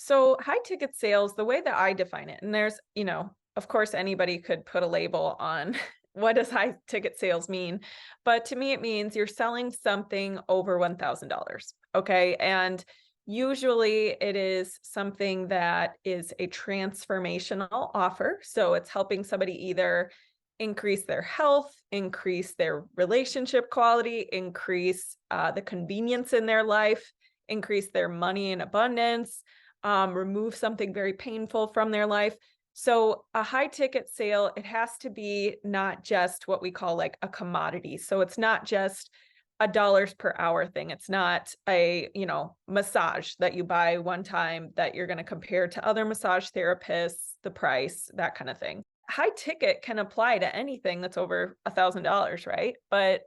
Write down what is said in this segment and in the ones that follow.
So high ticket sales, the way that I define it, and there's, of course, anybody could put a label on what does high ticket sales mean. But to me, it means you're selling something over $1,000. Okay. And usually it is something that is a transformational offer. So it's helping somebody either increase their health, increase their relationship quality, increase the convenience in their life, increase their money in abundance, remove something very painful from their life. So a high ticket sale, it has to be not just what we call like a commodity. So it's not just a dollars per hour thing. It's not a, massage that you buy one time that you're going to compare to other massage therapists, the price, that kind of thing. High ticket can apply to anything that's over $1,000, right? But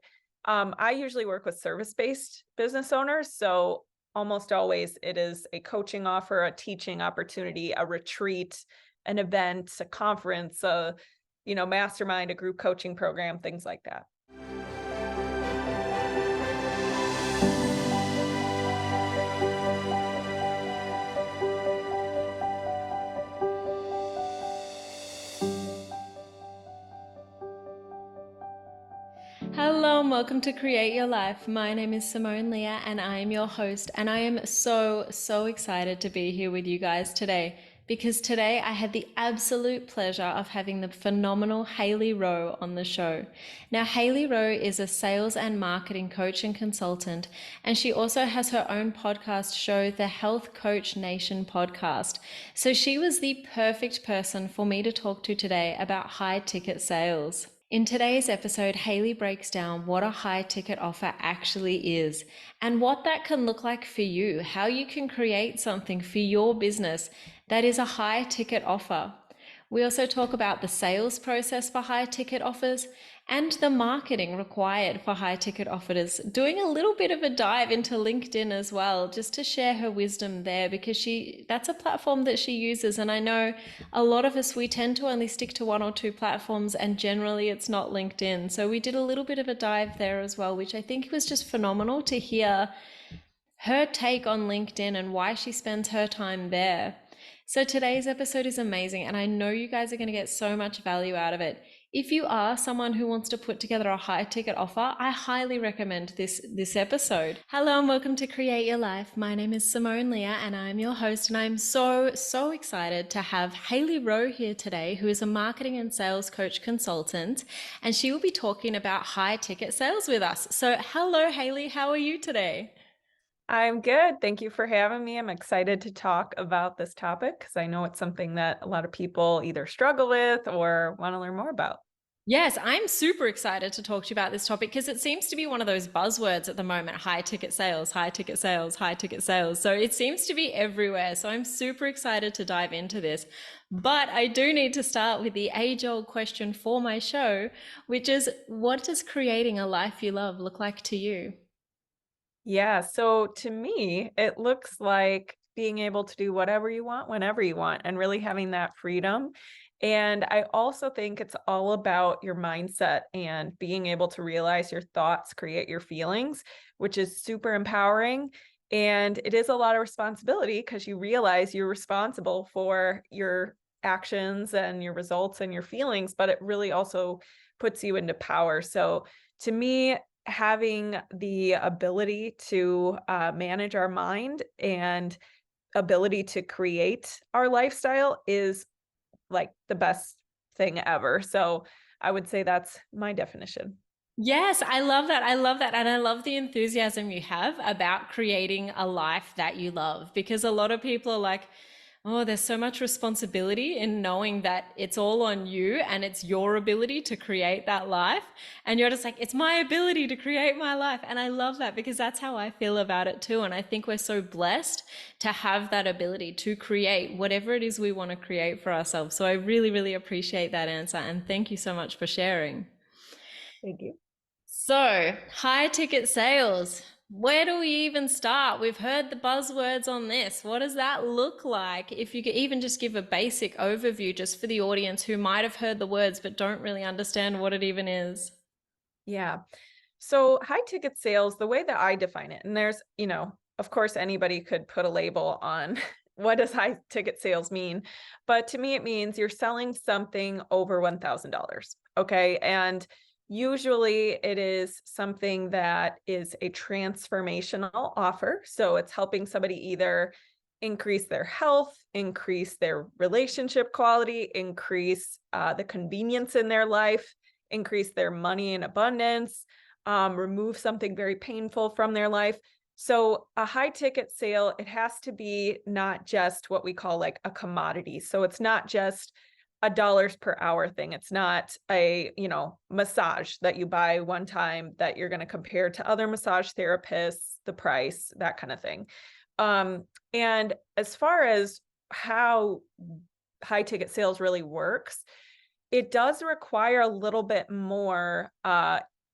I usually work with service-based business owners. So almost always it is a coaching offer, a teaching opportunity, a retreat, an event, a conference, a mastermind, a group coaching program, things like that. Hello and welcome to Create Your Life. My name is Simone Leah and I am your host, and I am so excited to be here with you guys today because today I had the absolute pleasure of having the phenomenal Hailey Rowe on the show. Now, Hailey Rowe is a sales and marketing coach and consultant, and she also has her own podcast show, the Health Coach Nation podcast. So she was the perfect person for me to talk to today about high ticket sales. In today's episode, Hailey breaks down what a high ticket offer actually is and what that can look like for you, how you can create something for your business that is a high ticket offer. We also talk about the sales process for high ticket offers and the marketing required for high ticket offers, doing a little bit of a dive into LinkedIn as well, just to share her wisdom there, because that's a platform that she uses. And I know a lot of us, we tend to only stick to one or two platforms, and generally it's not LinkedIn. So we did a little bit of a dive there as well, which I think was just phenomenal to hear her take on LinkedIn and why she spends her time there. So today's episode is amazing, and I know you guys are going to get so much value out of it. If you are someone who wants to put together a high ticket offer, I highly recommend this episode. Hello and welcome to Create Your Life. My name is Simone Leah and I'm your host, and I'm so excited to have Hailey Rowe here today, who is a marketing and sales coach consultant, and she will be talking about high ticket sales with us. So hello Hailey, how are you today? I'm good. Thank you for having me. I'm excited to talk about this topic because I know it's something that a lot of people either struggle with or want to learn more about. Yes, I'm super excited to talk to you about this topic because it seems to be one of those buzzwords at the moment: high ticket sales, high ticket sales, high ticket sales. So it seems to be everywhere. So I'm super excited to dive into this. But I do need to start with the age-old question for my show, which is, what does creating a life you love look like to you? Yeah, so to me, it looks like being able to do whatever you want, whenever you want, and really having that freedom. And I also think it's all about your mindset and being able to realize your thoughts create your feelings, which is super empowering. And it is a lot of responsibility because you realize you're responsible for your actions and your results and your feelings, but it really also puts you into power. So to me, having the ability to manage our mind and ability to create our lifestyle is like the best thing ever. So I would say that's my definition. Yes, I love that. I love that. And I love the enthusiasm you have about creating a life that you love, because a lot of people are like, oh, there's so much responsibility in knowing that it's all on you and it's your ability to create that life. And you're just like, it's my ability to create my life. And I love that because that's how I feel about it too. And I think we're so blessed to have that ability to create whatever it is we want to create for ourselves. So I really appreciate that answer. And thank you so much for sharing. Thank you. So, high ticket sales. Where do we even start? We've heard the buzzwords on this. What does that look like? If you could even just give a basic overview just for the audience who might have heard the words but don't really understand what it even is. Yeah. So high ticket sales, the way that I define it, and there's, of course, anybody could put a label on what does high ticket sales mean? But to me, it means you're selling something over $1,000. Okay. And usually it is something that is a transformational offer. So it's helping somebody either increase their health, increase their relationship quality, increase the convenience in their life, increase their money in abundance, remove something very painful from their life. So a high ticket sale, it has to be not just what we call like a commodity. So it's not just a dollars per hour thing. It's not a, massage that you buy one time that you're going to compare to other massage therapists, the price, that kind of thing. And as far as how high ticket sales really works, it does require a little bit more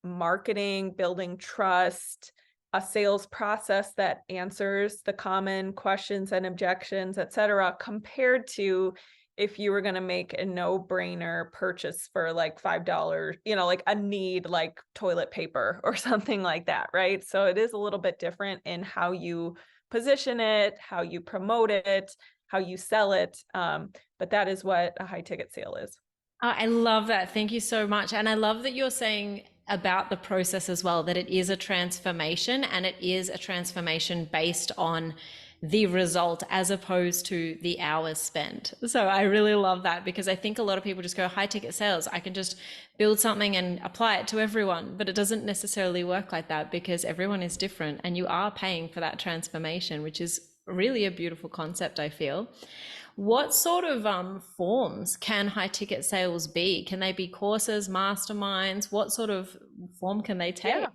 marketing, building trust, a sales process that answers the common questions and objections, et cetera, compared to if you were going to make a no-brainer purchase for like $5, like a need like toilet paper or something like that, right? So it is a little bit different in how you position it, how you promote it, how you sell it. But that is what a high ticket sale is. I love that. Thank you so much. And I love that you're saying about the process as well, that it is a transformation and it is a transformation based on the result as opposed to the hours spent. So I really love that because I think a lot of people just go high ticket sales. I can just build something and apply it to everyone, but it doesn't necessarily work like that because everyone is different and you are paying for that transformation, which is really a beautiful concept, I feel. What sort of forms can high ticket sales be? Can they be courses, masterminds? What sort of form can they take? Yeah.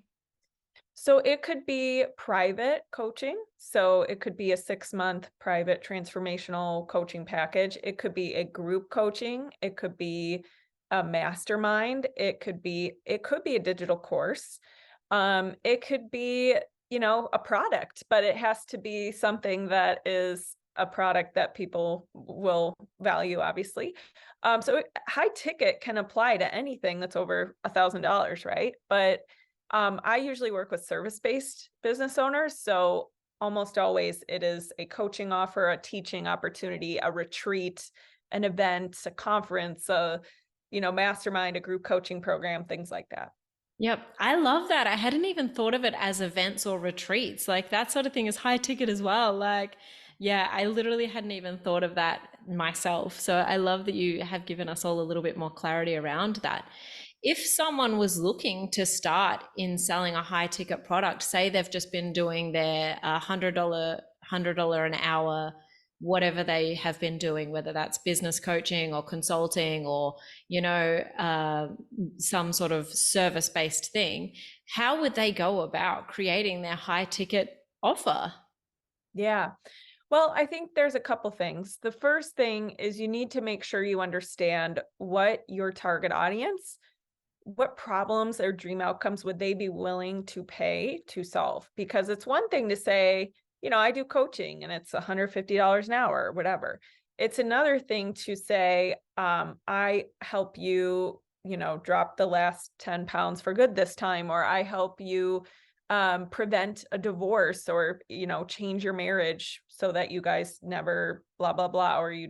So it could be private coaching. So it could be a 6-month private transformational coaching package. It could be a group coaching. It could be a mastermind. It could be a digital course. It could be, a product, but it has to be something that is a product that people will value, obviously. So high ticket can apply to anything that's over $1,000, right? But I usually work with service-based business owners. So almost always it is a coaching offer, a teaching opportunity, a retreat, an event, a conference, mastermind, a group coaching program, things like that. Yep, I love that. I hadn't even thought of it as events or retreats. Like that sort of thing is high ticket as well. Like, yeah, I literally hadn't even thought of that myself. So I love that you have given us all a little bit more clarity around that. If someone was looking to start in selling a high ticket product, say they've just been doing their $100 an hour, whatever they have been doing, whether that's business coaching or consulting or, some sort of service based thing, how would they go about creating their high ticket offer? Yeah. Well, I think there's a couple things. The first thing is you need to make sure you understand what your target audience, what problems or dream outcomes would they be willing to pay to solve? Because it's one thing to say, I do coaching and it's $150 an hour or whatever. It's another thing to say, I help you, drop the last 10 pounds for good this time, or I help you prevent a divorce or, change your marriage so that you guys never blah, blah, blah, or you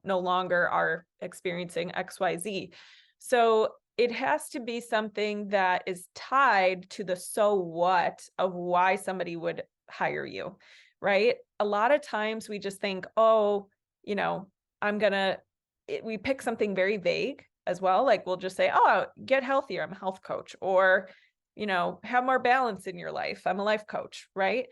no longer are experiencing XYZ. So it has to be something that is tied to the so what of why somebody would hire you, right? A lot of times we just think, oh, we pick something very vague as well. Like we'll just say, oh, get healthier. I'm a health coach, or, have more balance in your life. I'm a life coach, right?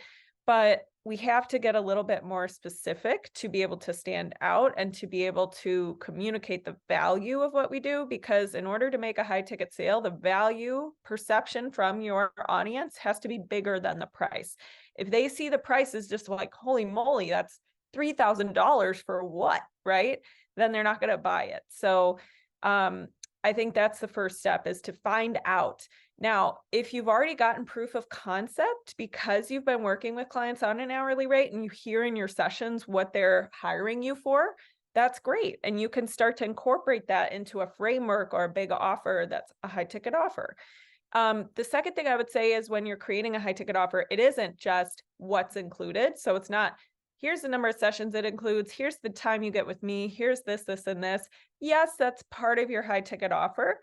But we have to get a little bit more specific to be able to stand out and to be able to communicate the value of what we do. Because in order to make a high ticket sale, the value perception from your audience has to be bigger than the price. If they see the price is just like, holy moly, that's $3,000 for what, right? Then they're not going to buy it. So I think that's the first step, is to find out. Now, if you've already gotten proof of concept because you've been working with clients on an hourly rate and you hear in your sessions what they're hiring you for, that's great. And you can start to incorporate that into a framework or a big offer that's a high ticket offer. The second thing I would say is when you're creating a high ticket offer, it isn't just what's included. So it's not here's the number of sessions it includes, here's the time you get with me, here's this, this, and this. Yes, that's part of your high ticket offer.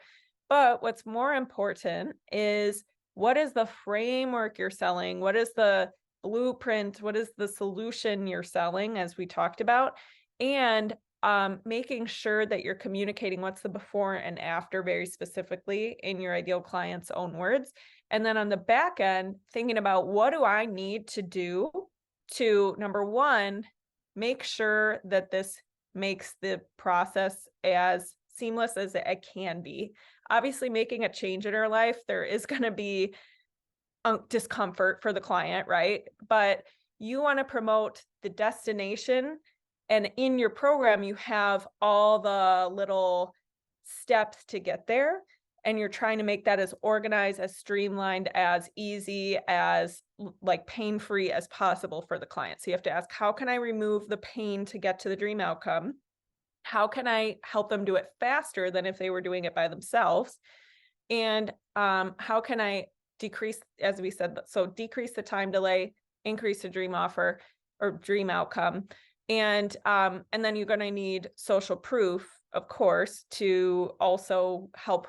But what's more important is, what is the framework you're selling? What is the blueprint? What is the solution you're selling, as we talked about? And making sure that you're communicating what's the before and after very specifically in your ideal client's own words. And then on the back end, thinking about, what do I need to do to, number one, make sure that this makes the process as seamless as it can be. Obviously, making a change in our life, there is going to be discomfort for the client, right? But you want to promote the destination. And in your program, you have all the little steps to get there. And you're trying to make that as organized, as streamlined, as easy, as like pain-free as possible for the client. So you have to ask, how can I remove the pain to get to the dream outcome? How can I help them do it faster than if they were doing it by themselves? And how can I decrease, as we said, so decrease the time delay, increase the dream offer or dream outcome. And then you're going to need social proof, of course, to also help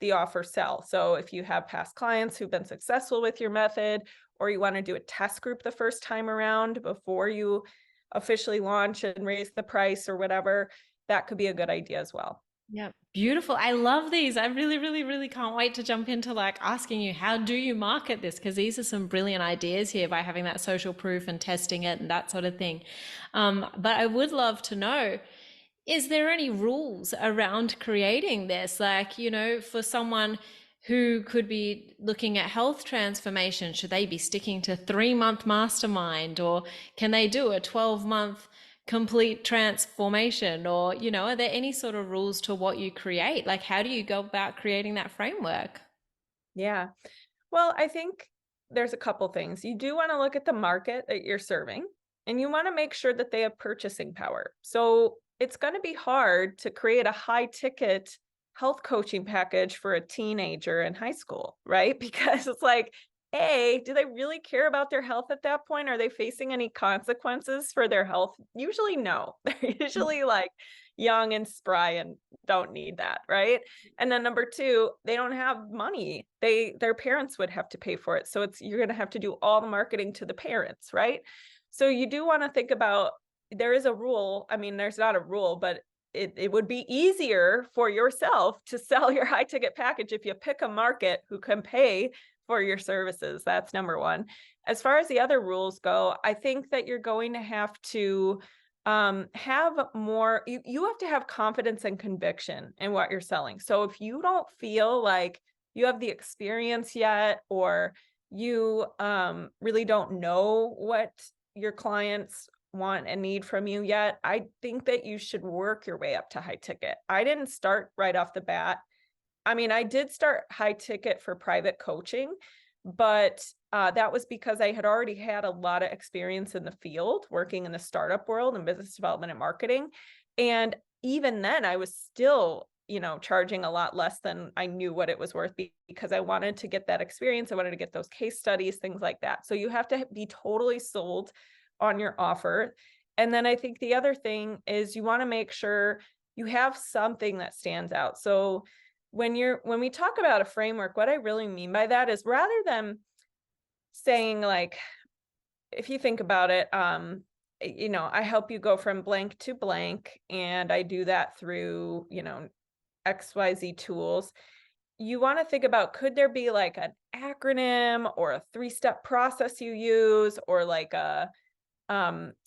the offer sell. So if you have past clients who've been successful with your method, or you want to do a test group the first time around before you officially launch and raise the price or whatever, that could be a good idea as well. Yeah, beautiful. I love these. I really, really, really can't wait to jump into like asking you, how do you market this? Because these are some brilliant ideas here by having that social proof and testing it and that sort of thing. But I would love to know, is there any rules around creating this? Like, for someone who could be looking at health transformation, should they be sticking to 3-month mastermind, or can they do a 12-month complete transformation? Or, are there any sort of rules to what you create? Like, how do you go about creating that framework? Yeah. Well, I think there's a couple things. You do want to look at the market that you're serving, and you want to make sure that they have purchasing power. So it's going to be hard to create a high ticket health coaching package for a teenager in high school, right? Because it's like, A, do they really care about their health at that point? Are they facing any consequences for their health? Usually no. They're usually like young and spry and don't need that, right? And then number two, they don't have money. Their parents would have to pay for it. So you're going to have to do all the marketing to the parents, right? So you do want to think about, there is a rule. I mean, there's not a rule, but it would be easier for yourself to sell your high ticket package if you pick a market who can pay for your services. That's number one. As far as the other rules go, I think that you're going to have to have more, you have to have confidence and conviction in what you're selling. So if you don't feel like you have the experience yet, or you really don't know what your clients want and need from you yet, I think that you should work your way up to high ticket. I didn't start right off the bat. I mean, I did start high ticket for private coaching, but that was because I had already had a lot of experience in the field, working in the startup world and business development and marketing. And even then, I was still, charging a lot less than I knew what it was worth, because I wanted to get that experience. I wanted to get those case studies, things like that. So you have to be totally sold on your offer. And then I think the other thing is, you want to make sure you have something that stands out. So when we talk about a framework, what I really mean by that is, rather than saying, like, if you think about it, I help you go from blank to blank, and I do that through, XYZ tools. You want to think about, could there be like an acronym or a 3-step process you use, or like a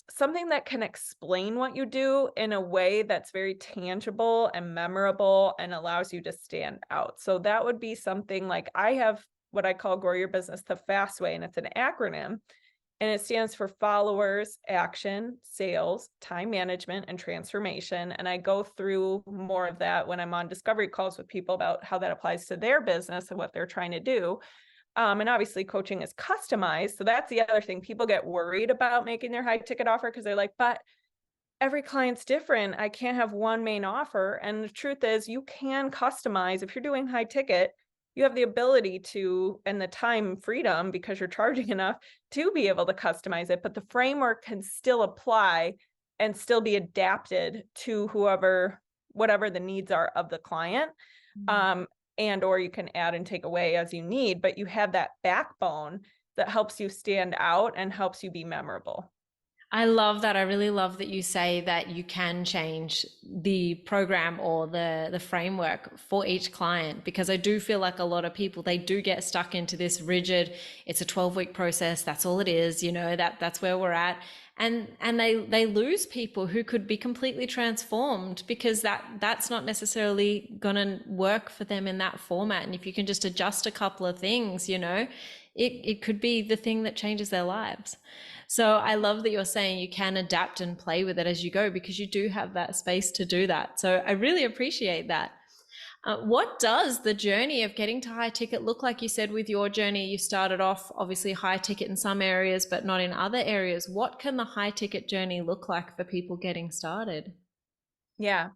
something that can explain what you do in a way that's very tangible and memorable and allows you to stand out. So that would be something like, I have what I call Grow Your Business the Fast Way, and it's an acronym, and it stands for followers, action, sales, time management, and transformation. And I go through more of that when I'm on discovery calls with people about how that applies to their business and what they're trying to do. And obviously coaching is customized. So that's the other thing. People get worried about making their high ticket offer because they're like, but every client's different. I can't have one main offer. And the truth is, you can customize. If you're doing high ticket, you have the ability to, and the time freedom because you're charging enough to be able to customize it, but the framework can still apply and still be adapted to whatever the needs are of the client. Mm. Um, and or you can add and take away as you need, but you have that backbone that helps you stand out and helps you be memorable. I love that. I really love that you say that you can change the program or the framework for each client, because I do feel like a lot of people, they do get stuck into this rigid, it's a 12-week process, that's all it is, that's where we're at. And they lose people who could be completely transformed because that's not necessarily going to work for them in that format. And if you can just adjust a couple of things, it could be the thing that changes their lives. So I love that you're saying you can adapt and play with it as you go, because you do have that space to do that. So I really appreciate that. What does the journey of getting to high ticket look like? You said with your journey, you started off obviously high ticket in some areas, but not in other areas. What can the high ticket journey look like for people getting started? Yeah.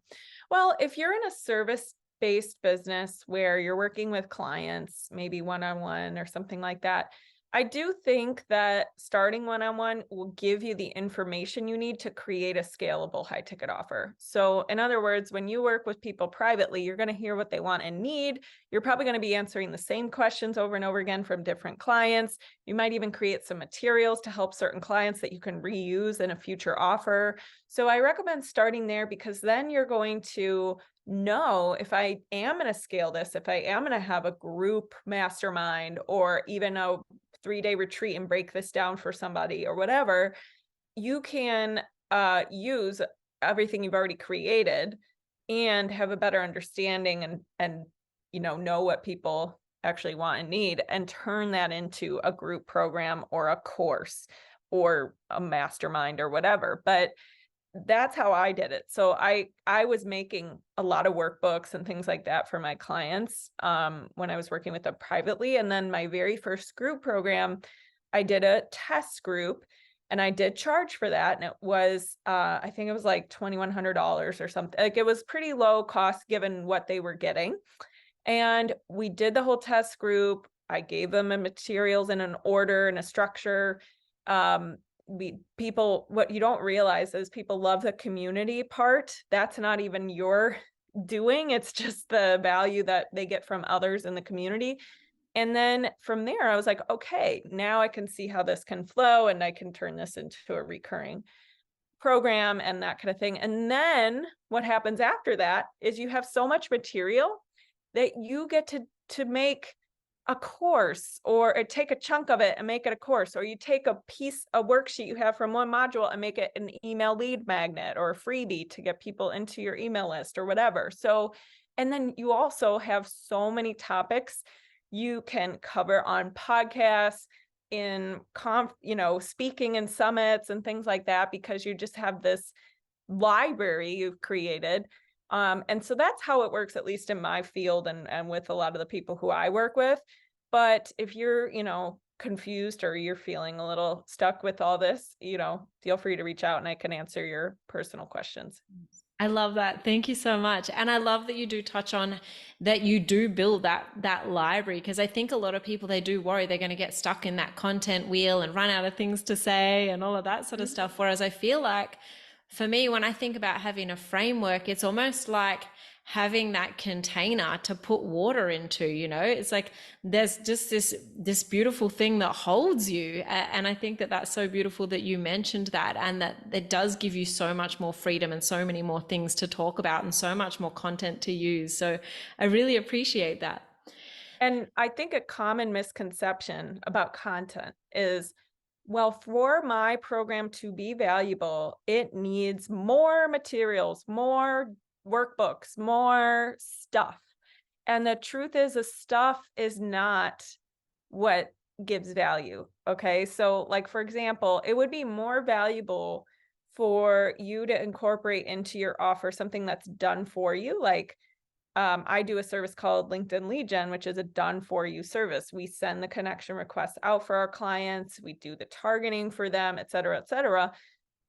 Well, if you're in a service-based business where you're working with clients, maybe one-on-one or something like that, I do think that starting one-on-one will give you the information you need to create a scalable high ticket offer. So in other words, when you work with people privately, you're going to hear what they want and need. You're probably going to be answering the same questions over and over again from different clients. You might even create some materials to help certain clients that you can reuse in a future offer. So I recommend starting there, because then you're going to know, if I am going to scale this, if I am going to have a group mastermind or even a 3-day retreat and break this down for somebody or whatever, you can use everything you've already created and have a better understanding and know what people actually want and need, and turn that into a group program or a course or a mastermind or whatever. But that's how I did it. So I was making a lot of workbooks and things like that for my clients when I was working with them privately. And then my very first group program, I did a test group and I did charge for that. And it was, I think it was like $2,100 or something. Like, it was pretty low cost given what they were getting. And we did the whole test group. I gave them the materials in an order and a structure. Um, what you don't realize is people love the community part. That's not even your doing. It's just the value that they get from others in the community. And then from there, I was like, okay, now I can see how this can flow and I can turn this into a recurring program and that kind of thing. And then what happens after that is you have so much material that you get to make a course, or take a chunk of it and make it a course, or you take a worksheet you have from one module and make it an email lead magnet or a freebie to get people into your email list or whatever. So, and then you also have so many topics you can cover on podcasts, in speaking in summits and things like that, because you just have this library you've created. And so that's how it works, at least in my field and with a lot of the people who I work with. But if you're, confused or you're feeling a little stuck with all this, feel free to reach out and I can answer your personal questions. I love that. Thank you so much. And I love that you do touch on that you do build that library, because I think a lot of people, they do worry they're going to get stuck in that content wheel and run out of things to say and all of that sort of stuff. Whereas I feel like for me, when I think about having a framework, it's almost like having that container to put water into, it's like there's just this beautiful thing that holds you. And I think that that's so beautiful that you mentioned that, and that it does give you so much more freedom and so many more things to talk about and so much more content to use. So I really appreciate that. And I think a common misconception about content is, well, for my program to be valuable, it needs more materials, more workbooks, more stuff. And the truth is, the stuff is not what gives value. Okay. So, like, for example, it would be more valuable for you to incorporate into your offer something that's done for you. Like, I do a service called LinkedIn Lead Gen, which is a done for you service. We send the connection requests out for our clients. We do the targeting for them, et cetera, et cetera.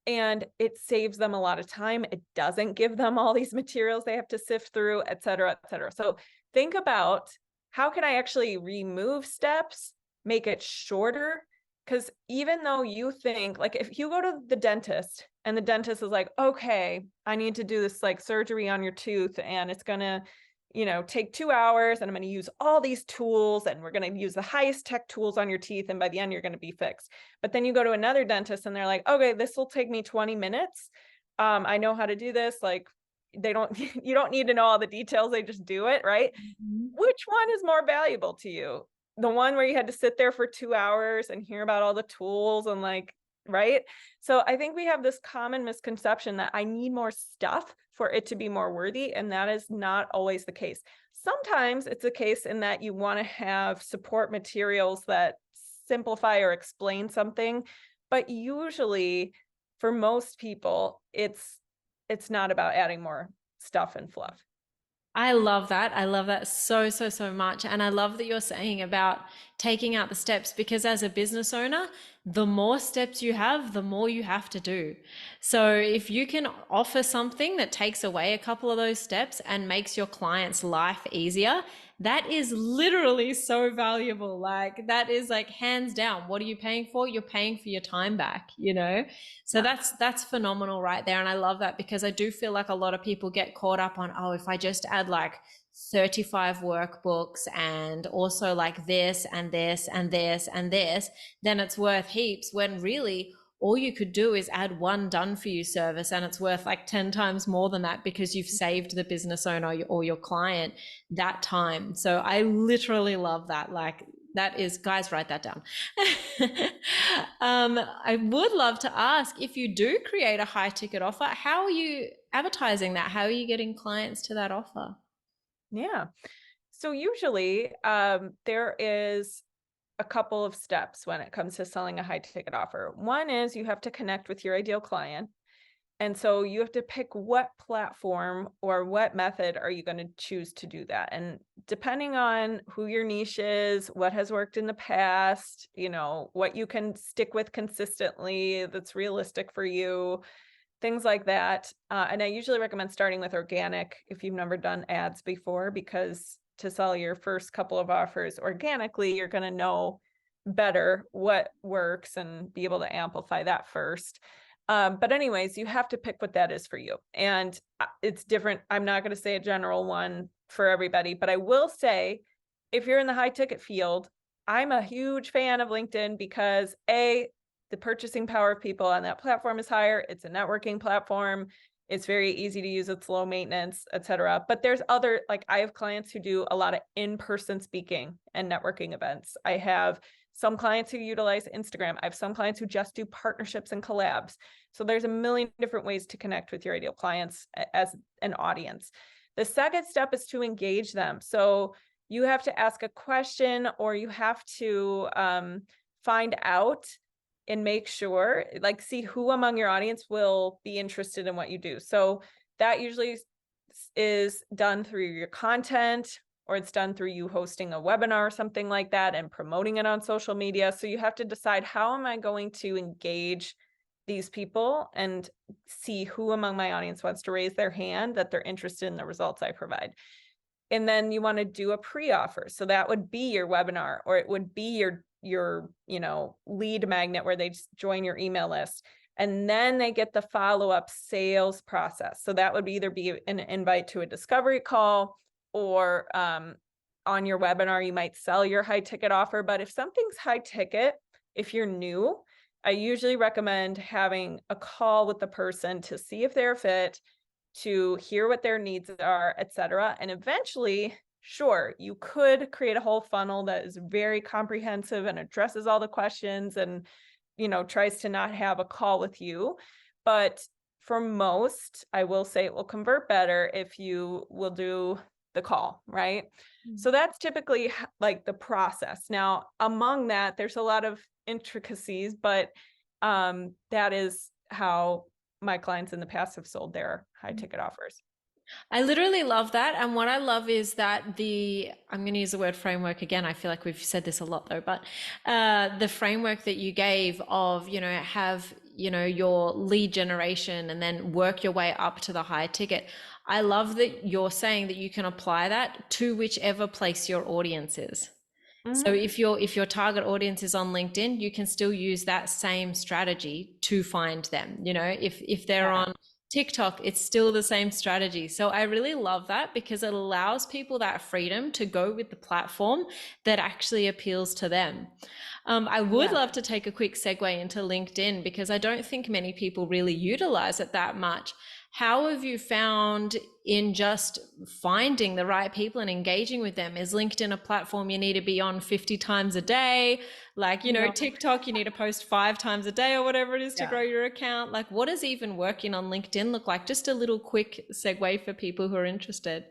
And it saves them a lot of time. It doesn't give them all these materials they have to sift through, et cetera, et cetera. So think about how can I actually remove steps, make it shorter? Because even though you think, like, if you go to the dentist and the dentist is like, okay, I need to do this like surgery on your tooth and it's going to, take 2 hours and I'm going to use all these tools and we're going to use the highest tech tools on your teeth. And by the end, you're going to be fixed. But then you go to another dentist and they're like, okay, this will take me 20 minutes. I know how to do this. Like, they don't, you don't need to know all the details. They just do it, right? Mhm. Which one is more valuable to you? The one where you had to sit there for 2 hours and hear about all the tools and like, right? So I think we have this common misconception that I need more stuff for it to be more worthy, and that is not always the case. Sometimes it's a case in that you want to have support materials that simplify or explain something, but usually for most people, it's not about adding more stuff and fluff. I love that. I love that so, so, so much. And I love that you're saying about taking out the steps, because as a business owner, the more steps you have, the more you have to do. So if you can offer something that takes away a couple of those steps and makes your client's life easier, that is literally so valuable. Like, that is like hands down. What are you paying for? You're paying for your time back, you know? So Yeah. that's phenomenal right there. And I love that, because I do feel like a lot of people get caught up on, oh, if I just add like 35 workbooks and also like this and this and this and this, then it's worth heaps, when really all you could do is add one done for you service and it's worth like 10 times more than that, because you've saved the business owner or your client that time. So I literally love that. Like, that is, guys, write that down. I would love to ask, if you do create a high ticket offer, how are you advertising that? How are you getting clients to that offer? Yeah. So usually there is a couple of steps when it comes to selling a high ticket offer. One is you have to connect with your ideal client. And so you have to pick what platform or what method are you going to choose to do that. And depending on who your niche is, what has worked in the past, what you can stick with consistently that's realistic for you, things like that. And I usually recommend starting with organic if you've never done ads before, because to sell your first couple of offers organically, you're going to know better what works and be able to amplify that first. But anyways, you have to pick what that is for you. And it's different. I'm not going to say a general one for everybody, but I will say, if you're in the high ticket field, I'm a huge fan of LinkedIn because the purchasing power of people on that platform is higher. It's a networking platform. It's very easy to use. It's low maintenance, etc. But there's other, like, I have clients who do a lot of in-person speaking and networking events. I have some clients who utilize Instagram. I have some clients who just do partnerships and collabs. So there's a million different ways to connect with your ideal clients as an audience. The second step is to engage them. So you have to ask a question, or you have to find out and make sure, like, see who among your audience will be interested in what you do. So that usually is done through your content, or it's done through you hosting a webinar or something like that and promoting it on social media. So you have to decide, how am I going to engage these people and see who among my audience wants to raise their hand that they're interested in the results I provide. And then you want to do a pre-offer. So that would be your webinar, or it would be your lead magnet where they just join your email list. And then they get the follow-up sales process. So that would either be an invite to a discovery call, or on your webinar, you might sell your high ticket offer. But if something's high ticket, if you're new, I usually recommend having a call with the person to see if they're a fit, to hear what their needs are, etc. And eventually, sure, you could create a whole funnel that is very comprehensive and addresses all the questions and, tries to not have a call with you. But for most, I will say it will convert better if you will do the call, right? So that's typically like the process. Now, among that, there's a lot of intricacies, but that is how my clients in the past have sold their high ticket offers. I literally love that. And what I love is that I'm going to use the word framework again. I feel like we've said this a lot though, but the framework that you gave of, your lead generation and then work your way up to the high ticket. I love that you're saying that you can apply that to whichever place your audience is. So Mhm. if your target audience is on LinkedIn, you can still use that same strategy to find them. If they're Yeah. on TikTok, it's still the same strategy. So I really love that because it allows people that freedom to go with the platform that actually appeals to them. I would Yeah. love to take a quick segue into LinkedIn because I don't think many people really utilize it that much. How have you found in just finding the right people and engaging with them? Is LinkedIn a platform you need to be on 50 times a day? Like, No. TikTok, you need to post 5 times a day or whatever it is to Yeah. grow your account. Like, what does even working on LinkedIn look like? Just a little quick segue for people who are interested.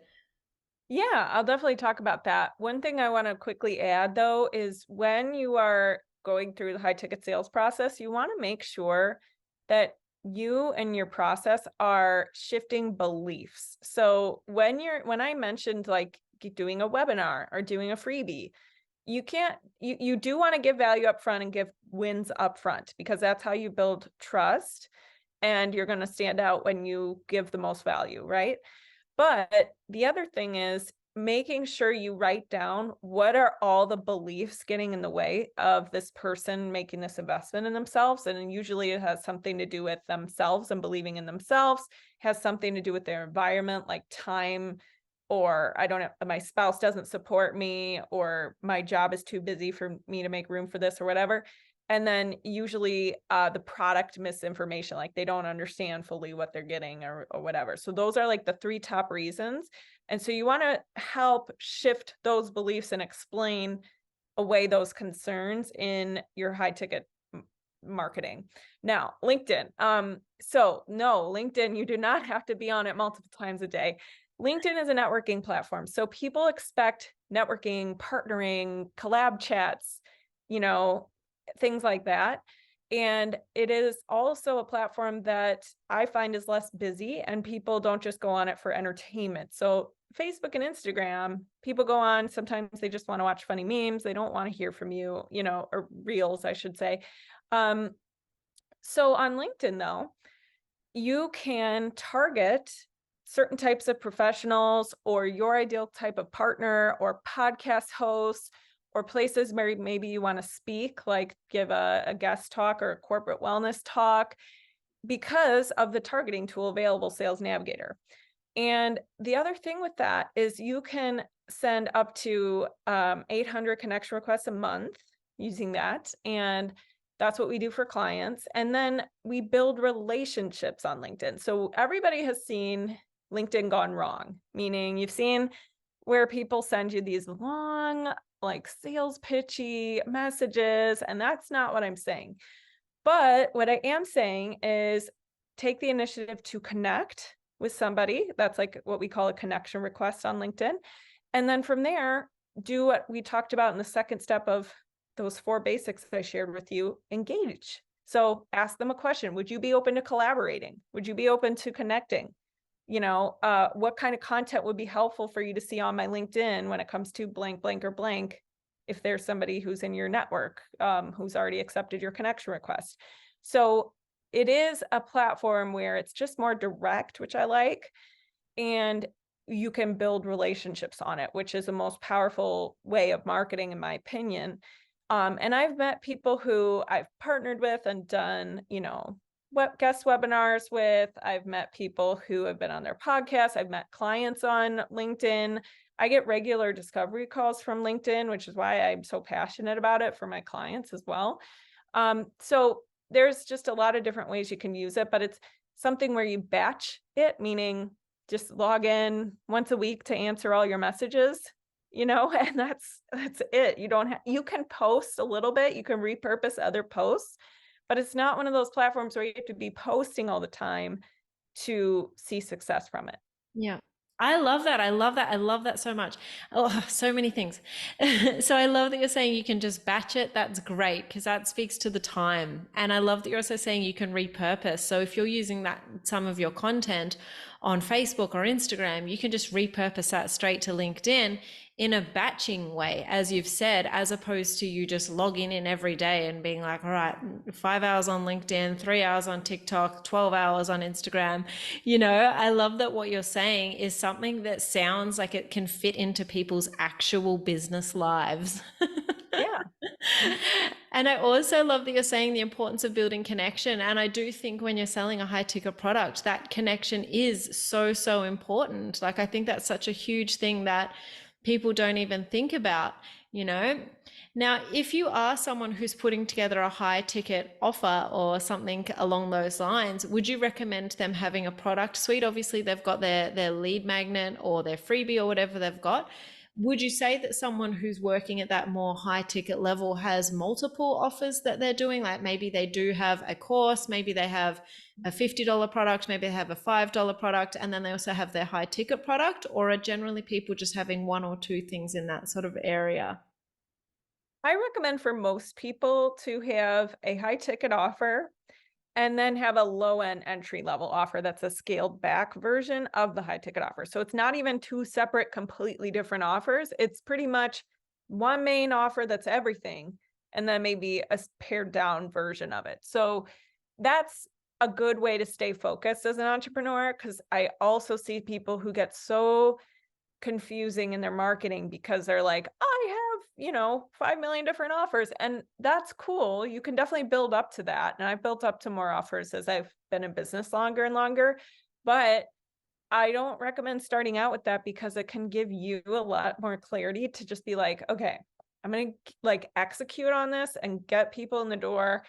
Yeah, I'll definitely talk about that. One thing I want to quickly add though is when you are going through the high ticket sales process, you want to make sure that you and your process are shifting beliefs. So when I mentioned like doing a webinar or doing a freebie, you do want to give value up front and give wins up front because that's how you build trust and you're going to stand out when you give the most value, right? But the other thing is making sure you write down what are all the beliefs getting in the way of this person making this investment in themselves. And usually it has something to do with themselves and believing in themselves, has something to do with their environment, like time, or I don't know, my spouse doesn't support me, or my job is too busy for me to make room for this or whatever. And then usually the product misinformation, like they don't understand fully what they're getting or whatever. So those are like the 3 top reasons. And so you want to help shift those beliefs and explain away those concerns in your high ticket marketing. Now, LinkedIn. So no, LinkedIn, you do not have to be on it multiple times a day. LinkedIn is a networking platform. So people expect networking, partnering, collab chats, you know, things like that. And it is also a platform that I find is less busy and people don't just go on it for entertainment. So Facebook and Instagram, people go on, sometimes they just want to watch funny memes. They don't want to hear from you, or reels, I should say. Um, so on LinkedIn though, you can target certain types of professionals or your ideal type of partner or podcast hosts or places where maybe you want to speak, like give a guest talk or a corporate wellness talk because of the targeting tool available, Sales Navigator. And the other thing with that is you can send up to 800 connection requests a month using that. And that's what we do for clients. And then we build relationships on LinkedIn. So everybody has seen LinkedIn gone wrong, meaning you've seen where people send you these long, like sales pitchy messages. And that's not what I'm saying. But what I am saying is take the initiative to connect with somebody. That's like what we call a connection request on LinkedIn. And then from there, do what we talked about in the second step of those 4 basics that I shared with you, engage. So ask them a question. Would you be open to collaborating? Would you be open to connecting? What kind of content would be helpful for you to see on my LinkedIn when it comes to blank, blank, or blank? If there's somebody who's in your network, who's already accepted your connection request. So it is a platform where it's just more direct, which I like, and you can build relationships on it, which is the most powerful way of marketing, in my opinion. And I've met people who I've partnered with and done, guest webinars with. I've met people who have been on their podcasts. I've met clients on LinkedIn. I get regular discovery calls from LinkedIn, which is why I'm so passionate about it for my clients as well. So there's just a lot of different ways you can use it, but it's something where you batch it, meaning just log in once a week to answer all your messages, and that's it. You can post a little bit, you can repurpose other posts, but it's not one of those platforms where you have to be posting all the time to see success from it. Yeah. I love that. I love that. I love that so much. Oh, so many things. So I love that you're saying you can just batch it. That's great because that speaks to the time. And I love that you're also saying you can repurpose. So if you're using that, some of your content on Facebook or Instagram, you can just repurpose that straight to LinkedIn in a batching way, as you've said, as opposed to you just logging in every day and being like, all right, 5 hours on LinkedIn, 3 hours on TikTok, 12 hours on Instagram. I love that what you're saying is something that sounds like it can fit into people's actual business lives. Yeah. And I also love that you're saying the importance of building connection. And I do think when you're selling a high ticket product, that connection is so, so important. Like, I think that's such a huge thing that people don't even think about, you know? Now, if you are someone who's putting together a high ticket offer or something along those lines, would you recommend them having a product suite? Obviously, they've got their lead magnet or their freebie or whatever they've got. Would you say that someone who's working at that more high ticket level has multiple offers that they're doing? Like maybe they do have a course, maybe they have a $50 product, maybe they have a $5 product, and then they also have their high ticket product, or are generally people just having one or two things in that sort of area? I recommend for most people to have a high ticket offer and then have a low end entry level offer that's a scaled back version of the high ticket offer. So it's not even two separate, completely different offers. It's pretty much one main offer that's everything, and then maybe a pared down version of it. So that's a good way to stay focused as an entrepreneur, because I also see people who get so confusing in their marketing because they're like, I have, 5 million different offers. And that's cool. You can definitely build up to that. And I've built up to more offers as I've been in business longer and longer. But I don't recommend starting out with that because it can give you a lot more clarity to just be like, okay, I'm going to like execute on this and get people in the door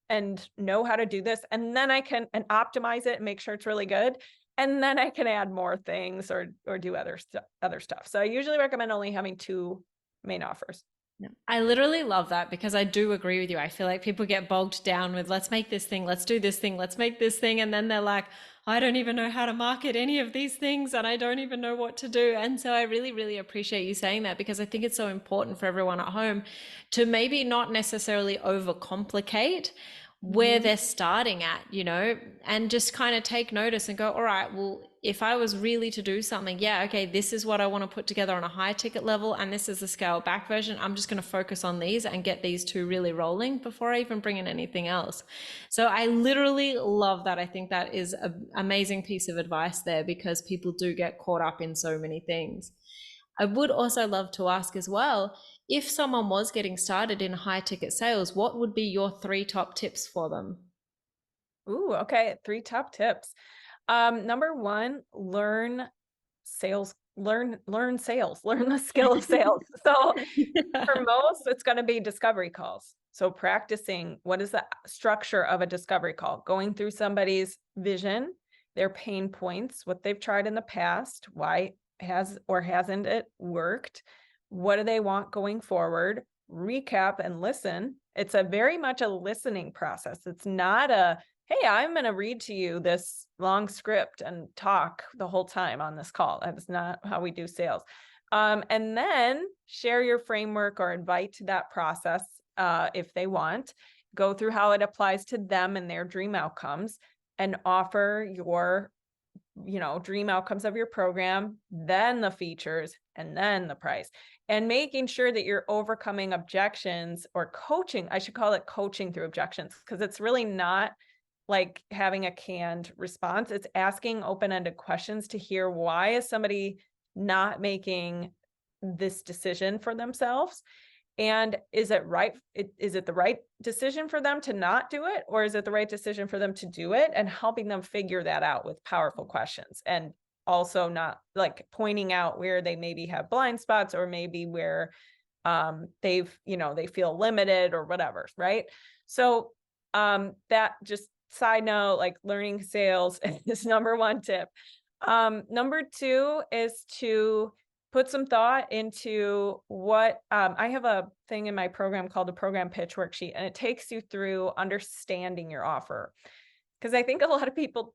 and know how to do this. And then I can and optimize it and make sure it's really good. And then I can add more things or do other stuff. So I usually recommend only having two main offers. Yeah. I literally love that because I do agree with you. I feel like people get bogged down with let's make this thing, let's do this thing, let's make this thing. And then they're like, I don't even know how to market any of these things and I don't even know what to do. And so I really, really appreciate you saying that because I think it's so important for everyone at home to maybe not necessarily overcomplicate where Mhm. they're starting at, and just kind of take notice and go, all right, well, if I was really to do something, yeah, okay, this is what I want to put together on a high ticket level, and this is the scale back version. I'm just going to focus on these and get these two really rolling before I even bring in anything else. So I literally love that. I think that is an amazing piece of advice there because people do get caught up in so many things. I would also love to ask as well, if someone was getting started in high ticket sales, what would be your 3 top tips for them? Ooh, okay. 3 top tips. Number one, learn sales, learn the skill of sales. So for Yeah. most, it's going to be discovery calls. So practicing what is the structure of a discovery call, going through somebody's vision, their pain points, what they've tried in the past, why has or hasn't it worked, what do they want going forward, recap and listen. It's a very much a listening process. It's not a, hey, I'm going to read to you this long script and talk the whole time on this call. That's not how we do sales. And then share your framework or invite to that process if they want. Go through how it applies to them and their dream outcomes, and offer your, dream outcomes of your program, then the features, and then the price. And making sure that you're overcoming objections or coaching. I should call it coaching through objections because it's really not like having a canned response. It's asking open-ended questions to hear why is somebody not making this decision for themselves, and is it right? Is it the right decision for them to not do it, or is it the right decision for them to do it? And helping them figure that out with powerful questions, and also not like pointing out where they maybe have blind spots or maybe where they feel limited or whatever, right? So that just side note, like learning sales is number one tip. Number two is to put some thought into what I have a thing in my program called the program pitch worksheet, and it takes you through understanding your offer. Because I think a lot of people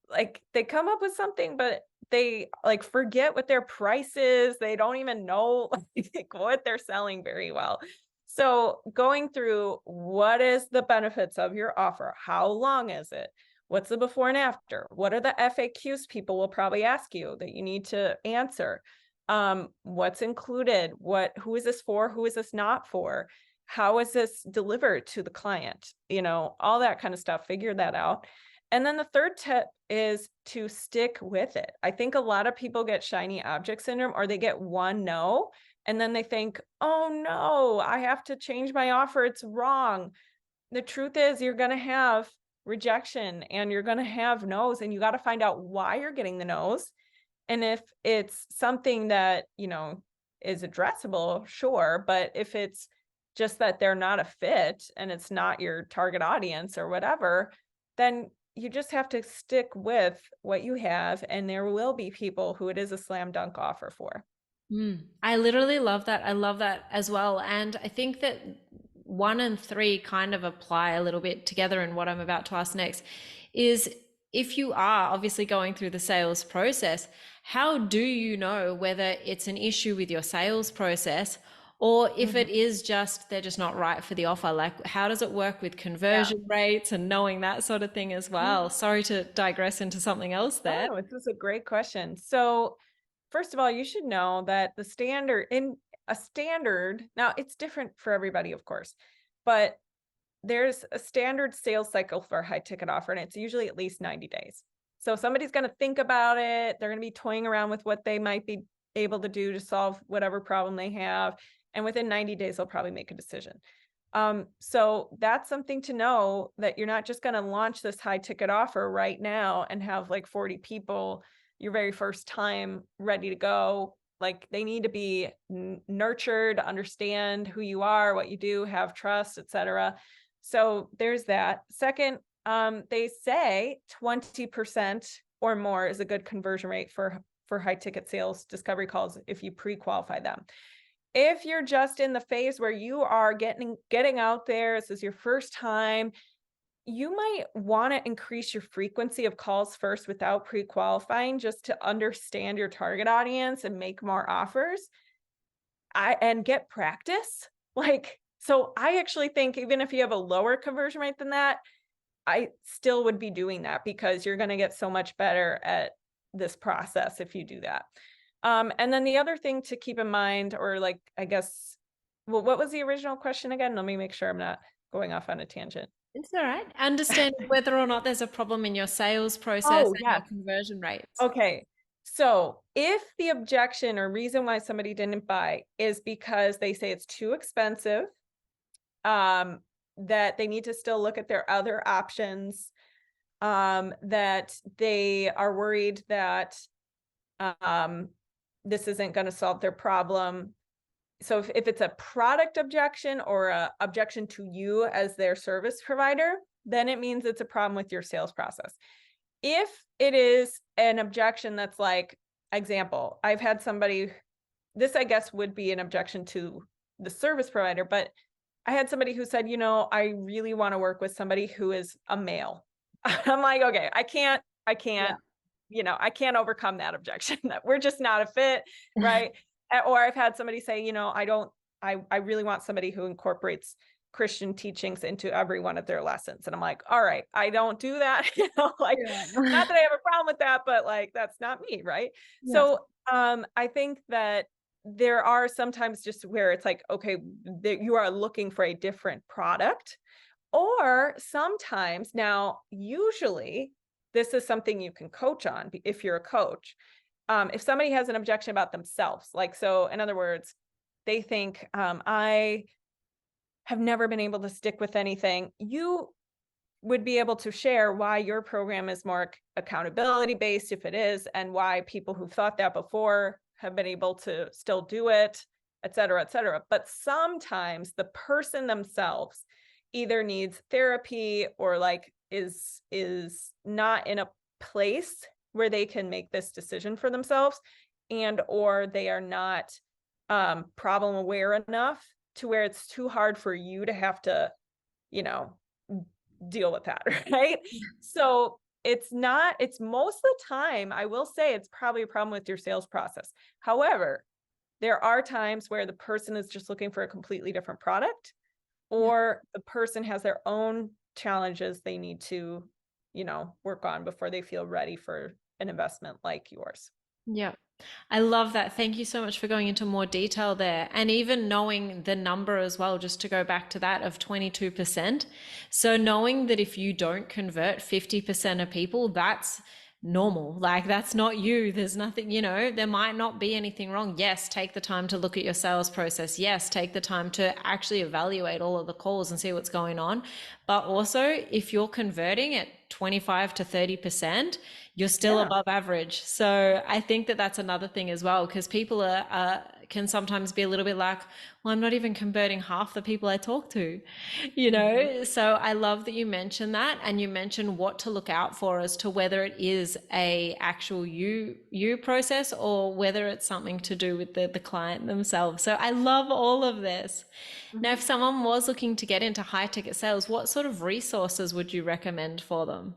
like they come up with something, but they like forget what their price is. They don't even know like what they're selling very well. So going through what is the benefits of your offer? How long is it? What's the before and after? What are the FAQs people will probably ask you that you need to answer? What's included? Who is this for? Who is this not for? How is this delivered to the client? All that kind of stuff, figure that out. And then the third tip is to stick with it. I think a lot of people get shiny object syndrome, or they get one no, and then they think, oh no, I have to change my offer. It's wrong. The truth is, you're going to have rejection and you're going to have no's, and you got to find out why you're getting the no's. And if it's something that, is addressable, sure. But if it's just that they're not a fit and it's not your target audience or whatever, then you just have to stick with what you have. And there will be people who it is a slam dunk offer for. I literally love that. I love that as well. And I think that 1 and 3 kind of apply a little bit together in what I'm about to ask next is, if you are obviously going through the sales process, how do you know whether it's an issue with your sales process, or if it is just they're just not right for the offer? Like, how does it work with Yeah. conversion rates and knowing that sort of thing as well? Sorry to digress into something else there. Oh, this is a great question. So, first of all, you should know that the standard in a standard, now it's different for everybody, of course, but there's a standard sales cycle for a high ticket offer, and it's usually at least 90 days. So somebody's going to think about it. They're going to be toying around with what they might be able to do to solve whatever problem they have. And within 90 days, they'll probably make a decision. So that's something to know, that you're not just going to launch this high ticket offer right now and have like 40 people your very first time ready to go. Like, they need to be nurtured, understand who you are, what you do, have trust, etc. So there's that. Second, they say 20% or more is a good conversion rate for high ticket sales discovery calls if you pre-qualify them. If you're just in the phase where you are getting out there, this is your first time, you might want to increase your frequency of calls first without pre-qualifying, just to understand your target audience and make more offers. And get practice. So I actually think even if you have a lower conversion rate than that, I still would be doing that, because you're going to get so much better at this process if you do that. And then the other thing to keep in mind, or I guess, well, what was the original question again? Let me make sure I'm not going off on a tangent. It's all right. Understanding whether or not there's a problem in your sales process Oh, and your yes. conversion rates. Okay. So if the objection or reason why somebody didn't buy is because they say it's too expensive, that they need to still look at their other options, that they are worried that this isn't going to solve their problem. So if it's a product objection or a objection to you as their service provider, then it means it's a problem with your sales process. If it is an objection that's like, example, I've had somebody, this I guess would be an objection to the service provider, but I had somebody who said, I really want to work with somebody who is a male. I'm like, okay, I can't, Yeah. I can't overcome that objection that we're just not a fit, right? Or I've had somebody say, I really want somebody who incorporates Christian teachings into every one of their lessons. And I'm like, all right, I don't do that. Not that I have a problem with that, but that's not me, right? Yes. So I think that there are sometimes just where it's like, okay, you are looking for a different product. Or sometimes, now, usually this is something you can coach on if you're a coach. If somebody has an objection about themselves, so in other words, they think, I have never been able to stick with anything, you would be able to share why your program is more accountability based, if it is, and why people who've thought that before have been able to still do it, et cetera, et cetera. But sometimes the person themselves either needs therapy, or is not in a place where they can make this decision for themselves, and or they are not problem aware enough to where it's too hard for you to have to, you know, deal with that, right? So it's most of the time, I will say, it's probably a problem with your sales process. However, there are times where the person is just looking for a completely different product, Yeah. or the person has their own challenges they need to, work on before they feel ready for an investment like yours. Yeah. I love that. Thank you so much for going into more detail there. And even knowing the number as well, just to go back to that of 22%. So knowing that if you don't convert 50% of people, that's normal. Like that's not you. There's nothing, there might not be anything wrong. Yes, take the time to look at your sales process. Yes, take the time to actually evaluate all of the calls and see what's going on. But also, if you're converting at 25 to 30%, you're still Yeah. above average. So I think that that's another thing as well, because people can sometimes be a little bit like, well, I'm not even converting half the people I talk to, Mhm. So I love that you mentioned that, and you mentioned what to look out for as to whether it is a actual you process or whether it's something to do with the client themselves. So I love all of this. Now, Mhm. if someone was looking to get into high ticket sales, what sort of resources would you recommend for them?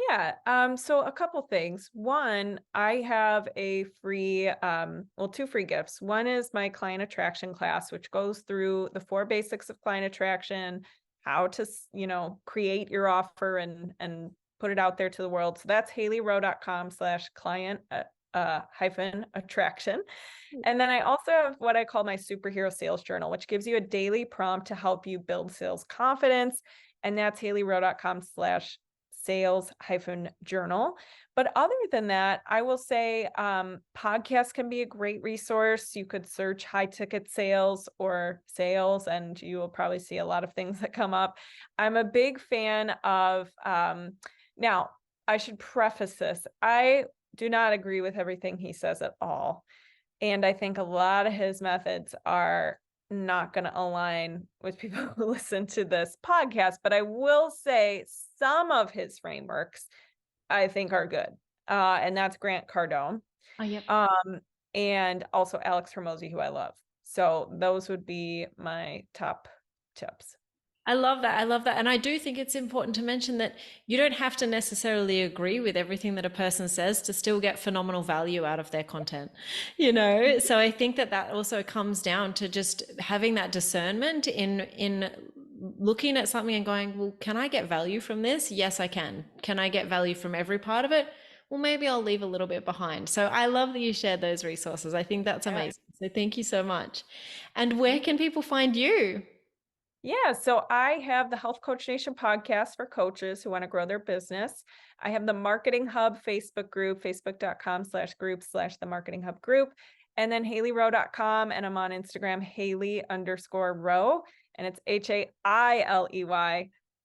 Yeah. So a couple things. One, I have a free, well, two free gifts. One is my client attraction class, which goes through the four basics of client attraction, how to, create your offer and put it out there to the world. So that's haileyrowe.com/client hyphen attraction. And then I also have what I call my superhero sales journal, which gives you a daily prompt to help you build sales confidence. And that's haileyrowe.com/sales hyphen journal. But other than that, I will say podcasts can be a great resource. You could search high ticket sales or sales, and you will probably see a lot of things that come up. I'm a big fan of, now, I should preface this. I do not agree with everything he says at all. And I think a lot of his methods are not going to align with people who listen to this podcast, but I will say some of his frameworks I think are good. And that's Grant Cardone. Oh, yep. Um, and also Alex Hormozy, who I love. So those would be my top tips. I love that. I love that. And I do think it's important to mention that you don't have to necessarily agree with everything that a person says to still get phenomenal value out of their content, So I think that that also comes down to just having that discernment in looking at something and going, well, can I get value from this? Yes, I can. Can I get value from every part of it? Well, maybe I'll leave a little bit behind. So I love that you shared those resources. I think that's Yeah. amazing. So thank you so much. And where can people find you? Yeah, so I have the Health Coach Nation podcast for coaches who want to grow their business. I have the Marketing Hub Facebook group, facebook.com/group/the Marketing Hub group, and then HaileyRowe.com. And I'm on Instagram, Hailey_Rowe, and it's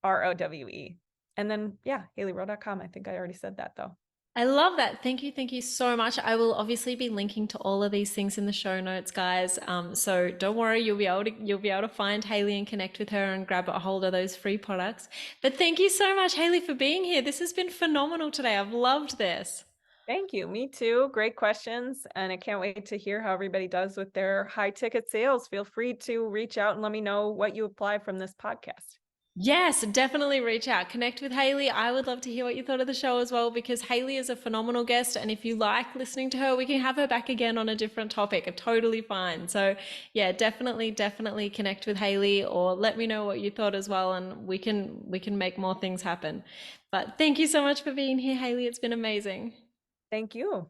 HAILEYROWE. And then, yeah, HaileyRowe.com. I think I already said that though. I love that. Thank you. Thank you so much. I will obviously be linking to all of these things in the show notes, guys. So don't worry, you'll be able to find Hailey and connect with her and grab a hold of those free products. But thank you so much, Hailey, for being here. This has been phenomenal today. I've loved this. Thank you. Me too. Great questions. And I can't wait to hear how everybody does with their high ticket sales. Feel free to reach out and let me know what you apply from this podcast. Yes, definitely reach out. Connect with Hailey. I would love to hear what you thought of the show as well, because Hailey is a phenomenal guest. And if you like listening to her, we can have her back again on a different topic. Totally fine. So yeah, definitely connect with Hailey or let me know what you thought as well. And we can make more things happen. But thank you so much for being here, Hailey. It's been amazing. Thank you.